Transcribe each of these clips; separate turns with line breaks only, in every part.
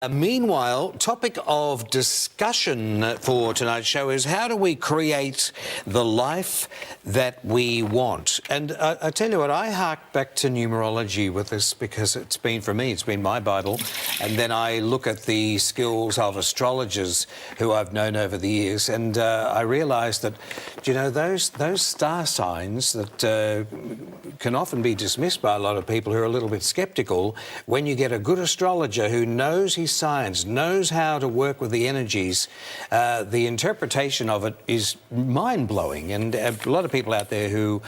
Meanwhile, topic of discussion for tonight's show is how do we create the life that we want? And I tell you what, I hark back to numerology with this because it's been, for me, it's been my Bible. And then I look at the skills of astrologers who I've known over the years, and I realise that, you know, those star signs that can often be dismissed by a lot of people who are a little bit sceptical, when you get a good astrologer who knows his science, knows how to work with the energies, the interpretation of it is mind-blowing. And a lot of people out there who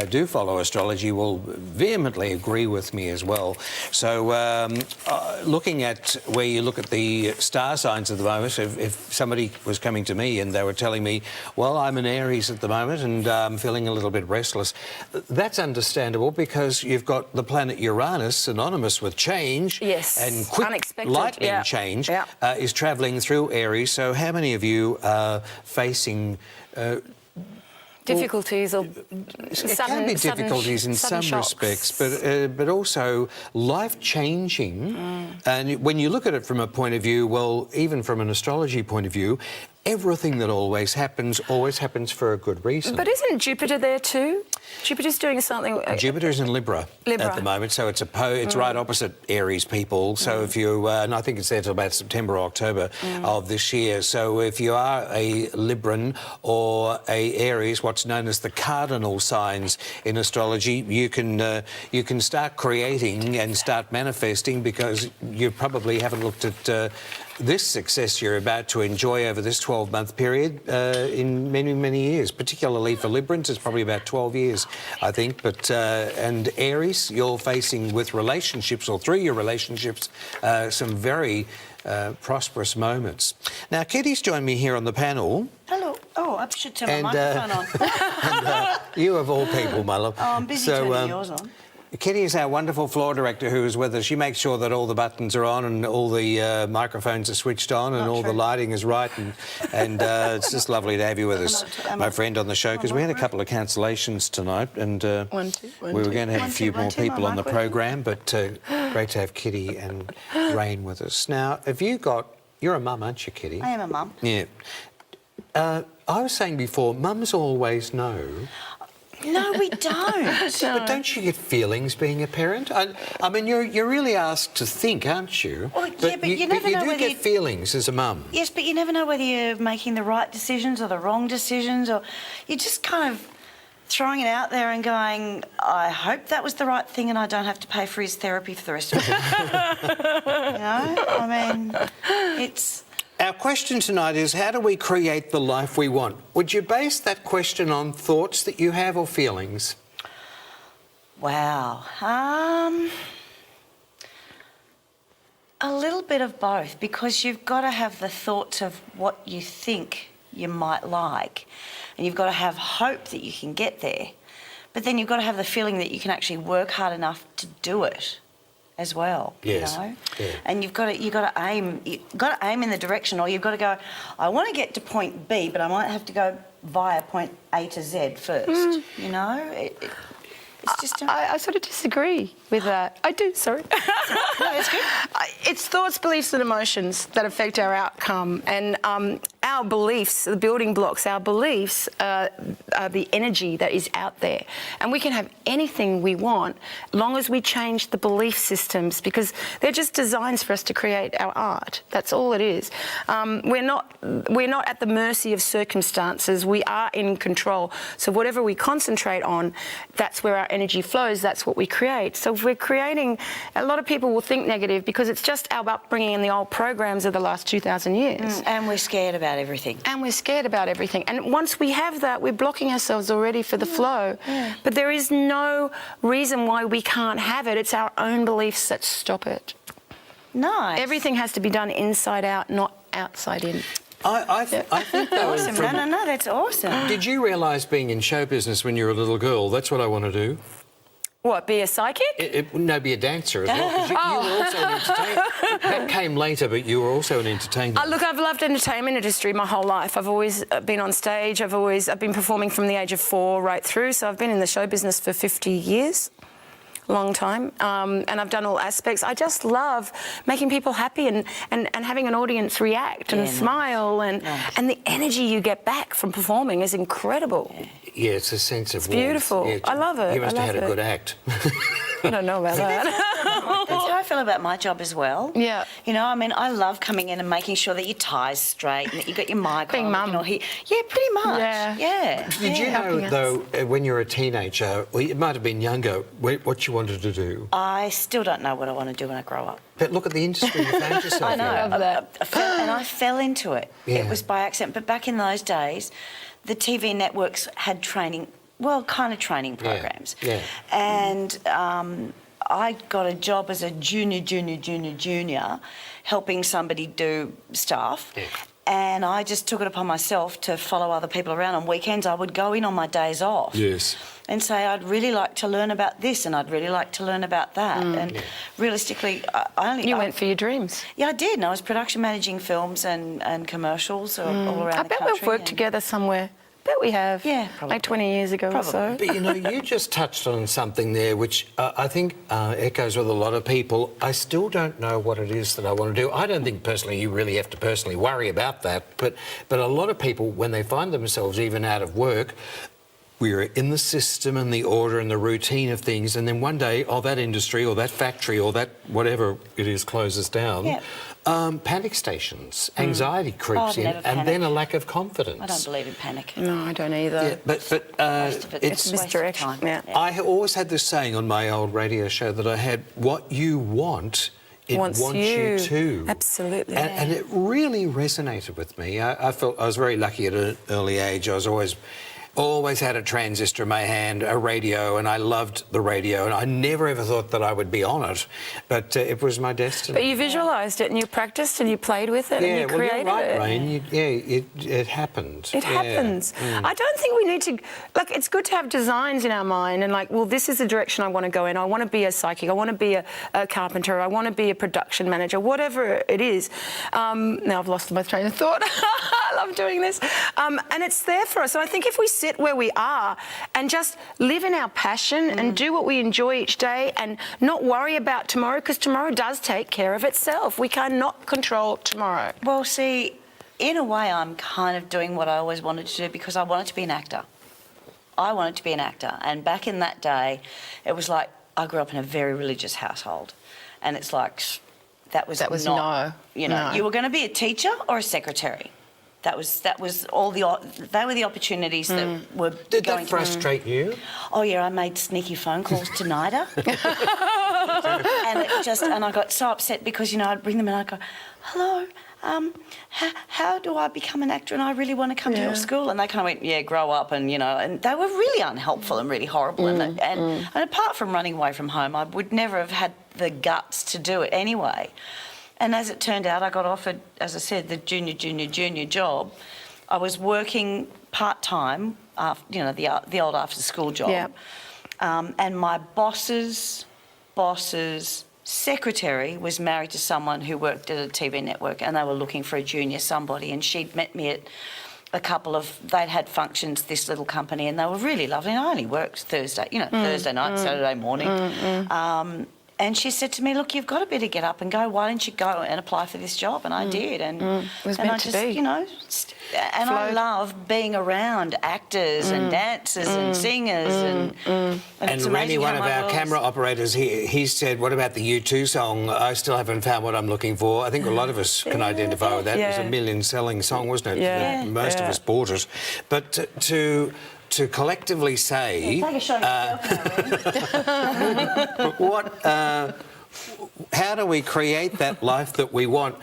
do follow astrology will vehemently agree with me as well. So looking at where you look at the star signs at the moment, if somebody was coming to me and they were telling me, well, I'm an Aries at the moment and I'm feeling a little bit restless, that's understandable because you've got the planet Uranus, synonymous with change,
yes,
and quick
unexpected
lightning change, is travelling through Aries. So how many of you are facing
difficulties or
it can be difficulties in some respects, but also life-changing. And when you look at it from a point of view, well, even from an astrology point of view, everything that always happens for a good reason.
But isn't Jupiter there too? Jupiter's doing something.
Jupiter's in Libra at the moment, so it's right opposite Aries people. So if you, and I think it's there till about September or October of this year. So if you are a Libran or a Aries, what's known as the cardinal signs in astrology, you can start creating and start manifesting because you probably haven't looked at this success you're about to enjoy over this 12-month period in many, many years. Particularly for Librans, it's probably about 12 years, I think. But and Aries, you're facing with relationships or through your relationships some very prosperous moments. Now, Kitty's joined me here on the panel.
Hello. Oh, I should turn my microphone on.
And, you of all people, my love.
Oh, I'm busy turning yours on.
Kitty is our wonderful floor director who is with us. She makes sure that all the buttons are on and all the microphones are switched on and all the lighting is right. And it's just lovely to have you with us, my friend, on the show, because we had a couple of cancellations tonight and we were going to have a few more people on the program, but great to have Kitty and Rain with us. Now, you're a mum, aren't you, Kitty?
I am a mum.
Yeah. I was saying before, mums always know.
No, we don't.
But don't you get feelings being a parent? I mean, you're really asked to think, aren't you?
Well, yeah, but you never know whether
you do get feelings as a mum.
Yes, but you never know whether you're making the right decisions or the wrong decisions, or you're just kind of throwing it out there and going, I hope that was the right thing and I don't have to pay for his therapy for the rest of it. You know? I mean, it's...
Our question tonight is, how do we create the life we want? Would you base that question on thoughts that you have or feelings?
Wow. A little bit of both, because you've got to have the thoughts of what you think you might like, and you've got to have hope that you can get there, but then you've got to have the feeling that you can actually work hard enough to do it as well.
Yes.
You know?
Yeah.
And you've got to aim in the direction, or you've got to go, I want to get to point B, but I might have to go via point A to Z first. You know, it's just
I sort of disagree with that. I do, sorry.
No, that's good.
It's thoughts, beliefs and emotions that affect our outcome, and our beliefs, the building blocks, our beliefs are the energy that is out there. And we can have anything we want as long as we change the belief systems, because they're just designs for us to create our art. That's all it is. We're not at the mercy of circumstances. We are in control. So whatever we concentrate on, that's where our energy flows. That's what we create. So if we're creating, a lot of people will think negative because it's just our upbringing and the old programs of the last 2,000 years.
And we're scared about everything.
And we're scared about everything. And once we have that, we're blocking ourselves already for the flow.
Yeah.
But there is no reason why we can't have it. It's our own beliefs that stop it.
Nice.
Everything has to be done inside out, not outside in.
I think that was
Awesome. No, that's awesome.
Did you realise being in show business when you were a little girl, that's what I want to do?
What, be a psychic?
No, be a dancer as well. 'Cause you were also an entertainer. That came later, but you were also an entertainer.
Look, I've loved entertainment industry my whole life. I've always been on stage. I've been performing from the age of 4 right through. So I've been in the show business for 50 years. long time, and I've done all aspects. I just love making people happy and having an audience react and smile, and the energy you get back from performing is incredible.
Yeah, it's a sense of warmth.
Beautiful.
Yeah,
I love it.
You must
I
have had
love
a
it.
good act.
I don't know about that.
That's how I feel about my job as well.
Yeah.
You know, I mean, I love coming in and making sure that your tie's straight and that you got your mic
Being
on.
mum.
Yeah, pretty much.
Yeah.
Did you know,
helping us.
though, when you were a teenager, or it might have been younger, what you wanted to do?
I still don't know what I want to do when I grow up.
But look at the industry you found yourself
I know.
in.
I fell into it.
Yeah.
It was by accident. But back in those days, the TV networks had training, well, kind of training programs.
Yeah.
And I got a job as a junior, helping somebody do stuff.
Yeah.
And I just took it upon myself to follow other people around. On weekends, I would go in on my days off.
Yes.
And say, I'd really like to learn about this and I'd really like to learn about that. And realistically,
You went for your dreams.
Yeah, I did. And I was production managing films and commercials all around
I
the
bet
country.
we've worked together somewhere. Bet we have.
Yeah, probably.
Like 20 years ago or so.
But, you know, you just touched on something there which I think echoes with a lot of people. I still don't know what it is that I want to do. I don't think personally you really have to personally worry about that. But a lot of people, when they find themselves even out of work, we're in the system and the order and the routine of things, and then one day, that industry or that factory or that whatever it is closes down.
Yeah.
Panic stations, anxiety creeps
I've
in,
never
and then
panicked.
a lack of confidence.
I don't believe in panic.
No, I don't either.
Yeah, but
Most of
it's
a waste of
misdirection,
time.
yeah.
I always had this saying on my old radio show that I had, what you want, it
Wants
you to.
Absolutely.
And it really resonated with me. I felt I was very lucky at an early age. I was always had a transistor in my hand, a radio, and I loved the radio, and I never ever thought that I would be on it, but it was my destiny.
But you visualised it and you practiced and you played with it and you
well,
created
you're right,
it.
Rain. It happened.
It happens. I don't think we need to, like, it's good to have designs in our mind and, like, well, this is the direction I want to go in. I want to be a psychic. I want to be a carpenter. I want to be a production manager, whatever it is. Now I've lost my train of thought. I love doing this. And it's there for us. And I think if we sit where we are and just live in our passion and do what we enjoy each day and not worry about tomorrow, because tomorrow does take care of itself. We cannot control tomorrow.
Well, see, in a way, I'm kind of doing what I always wanted to do because I wanted to be an actor. I wanted to be an actor. And back in that day, it was like I grew up in a very religious household. And it's like, that was not,
no.
you know,
No.
you were going to be a teacher or a secretary. That was all they were the opportunities that were
Did
going
that frustrate you?
Oh yeah, I made sneaky phone calls to NIDA. and I got so upset because, you know, I'd bring them in and I'd go, hello, how do I become an actor and I really want to come to your school? And they kind of went, yeah, grow up, and, you know, and they were really unhelpful and really horrible. And apart from running away from home, I would never have had the guts to do it anyway. And as it turned out, I got offered, as I said, the junior job. I was working part-time, you know, the old after-school job.
Yeah.
And my boss's secretary was married to someone who worked at a TV network, and they were looking for a junior somebody, and she'd met me at they'd had functions, this little company, and they were really lovely. And I only worked Thursday night, Saturday morning. And she said to me, look, you've got to better get up and go. Why don't you go and apply for this job? And I did. And,
It was
and
meant
I
to
just,
be.
you know, and I
Flowed.
love being around actors and dancers and singers. And it's
And Randy,
amazing
one
how
of
my
our
world's-
camera operators, he said, what about the U2 song, I Still Haven't Found What I'm Looking For? I think a lot of us can identify with that. It was a million-selling song, wasn't it?
Yeah.
Most of us bought it. But to collectively say...
Take a shot at yourself now,
how do we create that life that we want?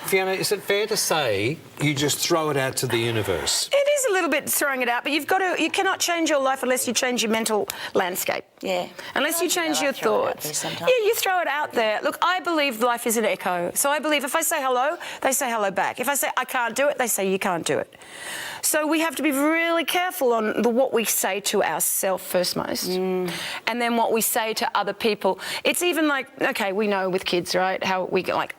Fiona, is it fair to say you just throw it out to the universe?
It is a little bit throwing it out, but you cannot change your life unless you change your mental landscape.
Yeah.
Unless you change
I
your
throw it out
thoughts.
there sometimes.
Yeah, you throw it out there. Look, I believe life is an echo. So I believe if I say hello, they say hello back. If I say I can't do it, they say you can't do it. So we have to be really careful on what we say to ourselves first most, and then what we say to other people. It's even like, okay, we know with kids, right, how we get like,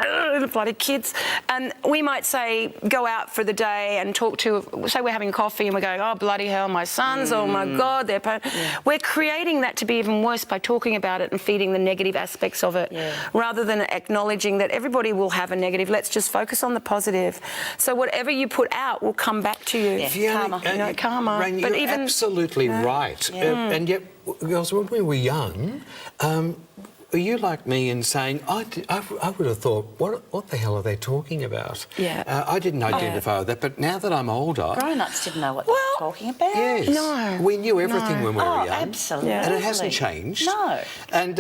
bloody kids, and we might say, go out for the day and talk to, say we're having coffee and we're going, oh, bloody hell, my sons, oh my God, they're... We're creating that to be even worse by talking about it and feeding the negative aspects of it, rather than acknowledging that everybody will have a negative. Let's just focus on the positive. So whatever you put out will come back to you.
Karma.
Karma.
Rain,
But
you're
even
absolutely right. And yet, girls, when we were young, were you like me in saying, I would have thought, what the hell are they talking about?
Yeah.
I didn't identify with that, but now that I'm older...
Grown-ups didn't know what they were talking about.
Yes.
No.
We knew everything when we were young.
Absolutely.
And it hasn't changed.
No.
And...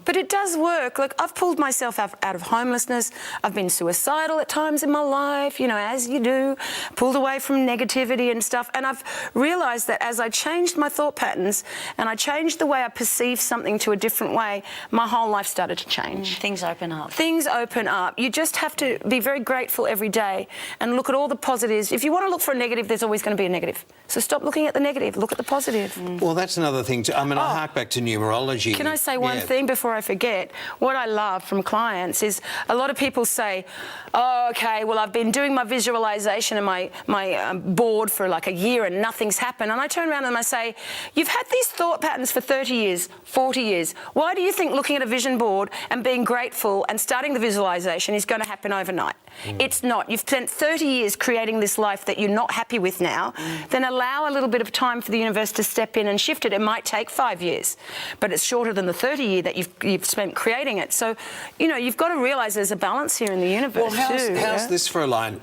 But it does work. Like, I've pulled myself out of homelessness. I've been suicidal at times in my life, you know, as you do, pulled away from negativity and stuff. And I've realised that as I changed my thought patterns and I changed the way I perceive something to a different way, my whole life started to change.
Things open up.
Things open up. You just have to be very grateful every day and look at all the positives. If you want to look for a negative, there's always going to be a negative. So stop looking at the negative. Look at the positive.
Well, that's another thing. I mean, I hark back to numerology.
Can I say one thing before I forget? What I love from clients is a lot of people say, oh, OK, well, I've been doing my visualisation and my board for like a year and nothing's happened. And I turn around and I say, you've had these thought patterns for 30 years, 40 years. Why do you think looking at a vision board and being grateful and starting the visualisation is going to happen overnight? It's not. You've spent 30 years creating this life that you're not happy with now. Then allow a little bit of time for the universe to step in and shift it. It might take 5 years, but it's shorter than the 30 year that you've spent creating it. So, you know, you've got to realise there's a balance here in the universe.
Well, how's this for a line?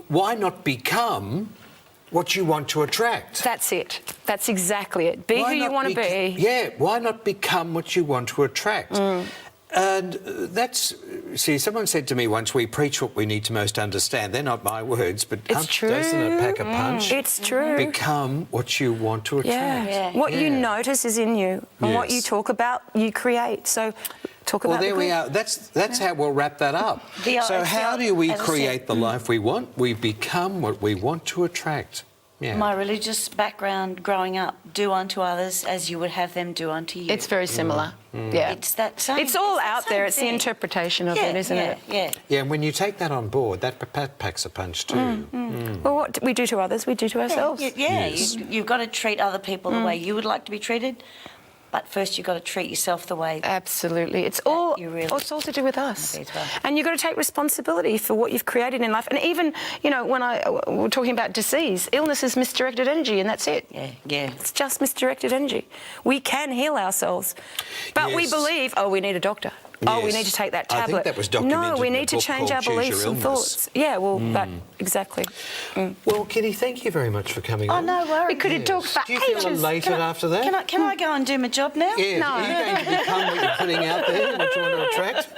Why not become what you want to attract?
That's it. That's exactly it. Be who you want to be.
Yeah, why not become what you want to attract? And that's... See, someone said to me once, we preach what we need to most understand. They're not my words, but
It's true.
doesn't it pack a punch?
It's true.
Become what you want to attract.
Yeah. What you notice is in you, and what you talk about, you create. So talk about
Well, there we are. That's how we'll wrap that up. So how do we create the life we want? We become what we want to attract. Yeah.
My religious background growing up, do unto others as you would have them do unto you.
It's very similar. Yeah.
It's that same.
It's all
that
out
same
there. It's the
thing.
interpretation of it, isn't it?
Yeah.
Yeah, and when you take that on board, that packs a punch too.
Well, what we do to others, we do to ourselves.
You've got to treat other people the way you would like to be treated, but first you've got to treat yourself the way.
Absolutely. It's all to do with us. And you've got to take responsibility for what you've created in life. And even, you know, when we're talking about disease, illness is misdirected energy, and that's it.
Yeah.
It's just misdirected energy. We can heal ourselves. But we believe, oh, we need a doctor. Oh, we need to take that tablet.
I think that was documented
No, we
in a
need to
book
change our
called Choose
beliefs
Your
and
Illness.
thoughts. Yeah, well, that, exactly.
Well, Kitty, thank you very much for coming
Oh,
on.
no worries.
We could have talked for
Do you feel
ages.
elated after that?
Can I go and do my job now?
Yeah,
No.
are you going to become what you're putting out there, what you want to attract?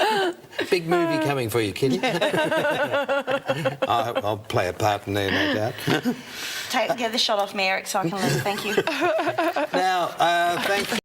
Big movie coming for you, Kitty. I'll play a part in there, no doubt.
Get the shot off me, Eric, so I can leave. Thank you.
Now, thank you.